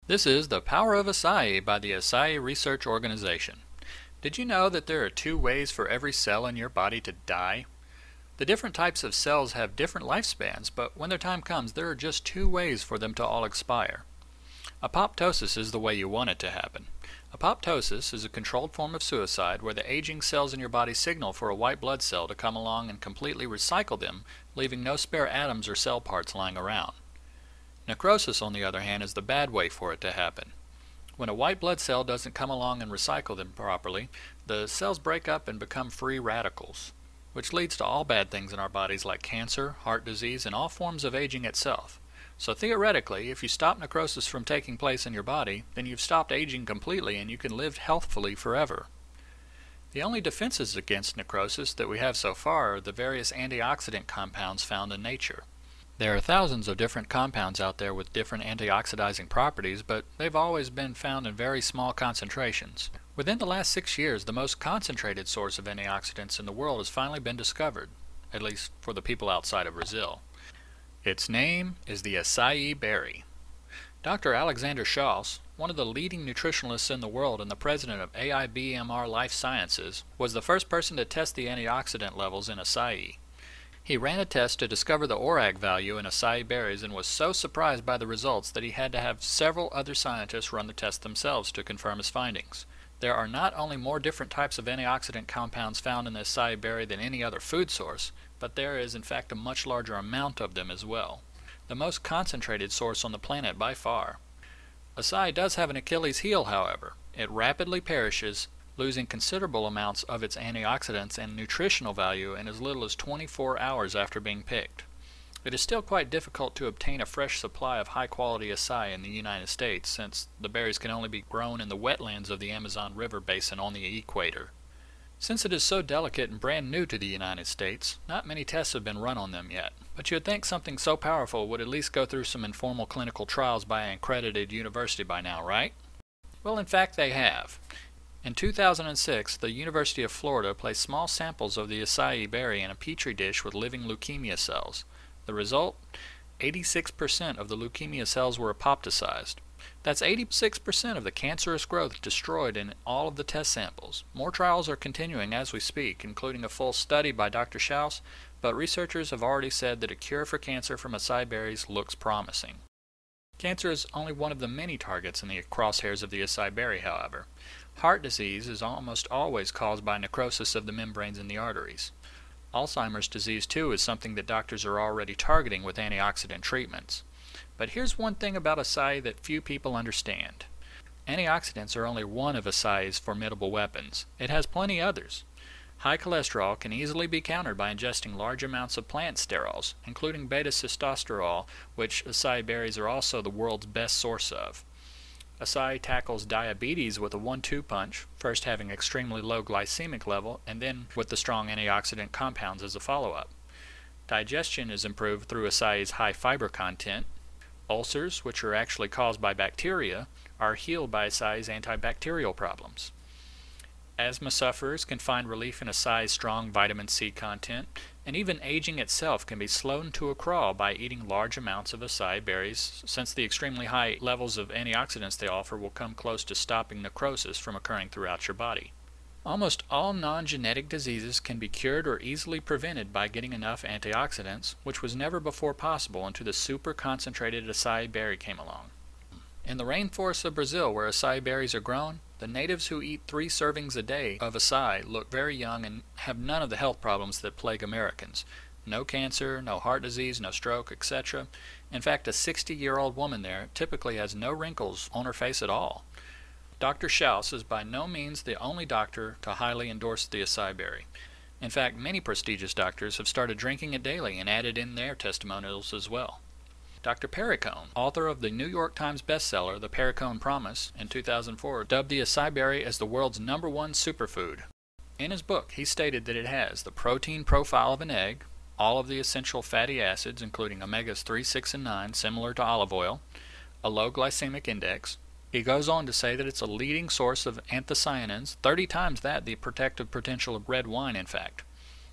This is The Power of Acai by the Acai Research Organization. Did you know that there are two ways for every cell in your body to die? The different types of cells have different lifespans, but when their time comes, there are just two ways for them to all expire. Apoptosis is the way you want it to happen. Apoptosis is a controlled form of suicide where the aging cells in your body signal for a white blood cell to come along and completely recycle them, leaving no spare atoms or cell parts lying around. Necrosis, on the other hand, is the bad way for it to happen. When a white blood cell doesn't come along and recycle them properly, the cells break up and become free radicals, which leads to all bad things in our bodies like cancer, heart disease, and all forms of aging itself. So theoretically, if you stop necrosis from taking place in your body, then you've stopped aging completely and you can live healthfully forever. The only defenses against necrosis that we have so far are the various antioxidant compounds found in nature. There are thousands of different compounds out there with different antioxidizing properties, but they've always been found in very small concentrations. Within the last 6 years, the most concentrated source of antioxidants in the world has finally been discovered, at least for the people outside of Brazil. Its name is the acai berry. Dr. Alexander Schaus, one of the leading nutritionalists in the world and the president of AIBMR Life Sciences, was the first person to test the antioxidant levels in acai. He ran a test to discover the ORAC value in acai berries and was so surprised by the results that he had to have several other scientists run the test themselves to confirm his findings. There are not only more different types of antioxidant compounds found in the acai berry than any other food source, but there is in fact a much larger amount of them as well. The most concentrated source on the planet by far. Acai does have an Achilles heel, however. It rapidly perishes, losing considerable amounts of its antioxidants and nutritional value in as little as 24 hours after being picked. It is still quite difficult to obtain a fresh supply of high-quality acai in the United States, since the berries can only be grown in the wetlands of the Amazon River basin on the equator. Since it is so delicate and brand new to the United States, not many tests have been run on them yet, but you would think something so powerful would at least go through some informal clinical trials by an accredited university by now, right? Well, in fact they have. In 2006, the University of Florida placed small samples of the acai berry in a petri dish with living leukemia cells. The result? 86% of the leukemia cells were apoptosized. That's 86% of the cancerous growth destroyed in all of the test samples. More trials are continuing as we speak, including a full study by Dr. Schaus, but researchers have already said that a cure for cancer from acai berries looks promising. Cancer is only one of the many targets in the crosshairs of the acai berry, however. Heart disease is almost always caused by necrosis of the membranes in the arteries. Alzheimer's disease, too, is something that doctors are already targeting with antioxidant treatments. But here's one thing about acai that few people understand. Antioxidants are only one of acai's formidable weapons. It has plenty others. High cholesterol can easily be countered by ingesting large amounts of plant sterols, including beta-sitosterol, which acai berries are also the world's best source of. Acai tackles diabetes with a 1-2 punch, first having extremely low glycemic level and then with the strong antioxidant compounds as a follow-up. Digestion is improved through acai's high fiber content. Ulcers, which are actually caused by bacteria, are healed by acai's antibacterial problems. Asthma sufferers can find relief in acai's strong vitamin C content, and even aging itself can be slowed to a crawl by eating large amounts of acai berries, since the extremely high levels of antioxidants they offer will come close to stopping necrosis from occurring throughout your body. Almost all non-genetic diseases can be cured or easily prevented by getting enough antioxidants, which was never before possible until the super concentrated acai berry came along. In the rainforests of Brazil, where acai berries are grown, the natives who eat 3 servings a day of acai look very young and have none of the health problems that plague Americans. No cancer, no heart disease, no stroke, etc. In fact, a 60-year-old woman there typically has no wrinkles on her face at all. Dr. Schaus is by no means the only doctor to highly endorse the acai berry. In fact, many prestigious doctors have started drinking it daily and added in their testimonials as well. Dr. Perricone, author of the New York Times bestseller The Perricone Promise in 2004, dubbed the acai berry as the world's #1 superfood. In his book, he stated that it has the protein profile of an egg, all of the essential fatty acids including omegas 3, 6, and 9 similar to olive oil, a low glycemic index. He goes on to say that it's a leading source of anthocyanins, 30 times the protective potential of red wine in fact.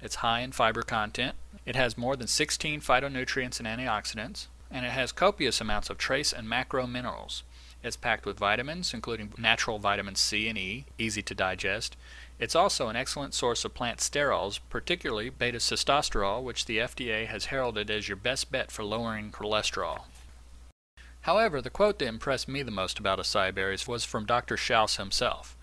It's high in fiber content. It has more than 16 phytonutrients and antioxidants, and it has copious amounts of trace and macro minerals. It's packed with vitamins, including natural vitamins C and E, easy to digest. It's also an excellent source of plant sterols, particularly beta-sitosterol, which the FDA has heralded as your best bet for lowering cholesterol. However, the quote that impressed me the most about acai berries was from Dr. Schaus himself.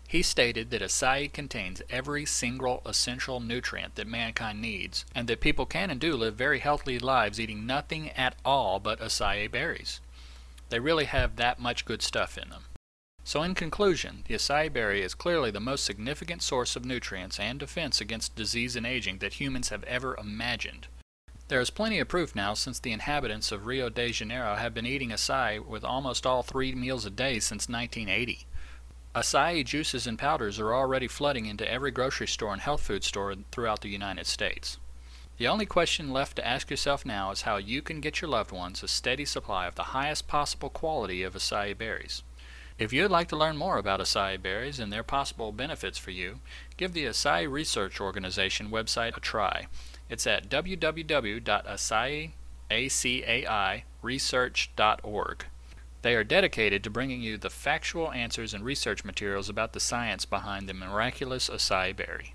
He stated that acai contains every single essential nutrient that mankind needs, and that people can and do live very healthy lives eating nothing at all but acai berries. They really have that much good stuff in them. So in conclusion, the acai berry is clearly the most significant source of nutrients and defense against disease and aging that humans have ever imagined. There is plenty of proof now, since the inhabitants of Rio de Janeiro have been eating acai with almost all 3 meals a day since 1980. Acai juices and powders are already flooding into every grocery store and health food store throughout the United States. The only question left to ask yourself now is how you can get your loved ones a steady supply of the highest possible quality of acai berries. If you would like to learn more about acai berries and their possible benefits for you, give the Acai Research Organization website a try. It's at www.acairesearch.org. They are dedicated to bringing you the factual answers and research materials about the science behind the miraculous acai berry.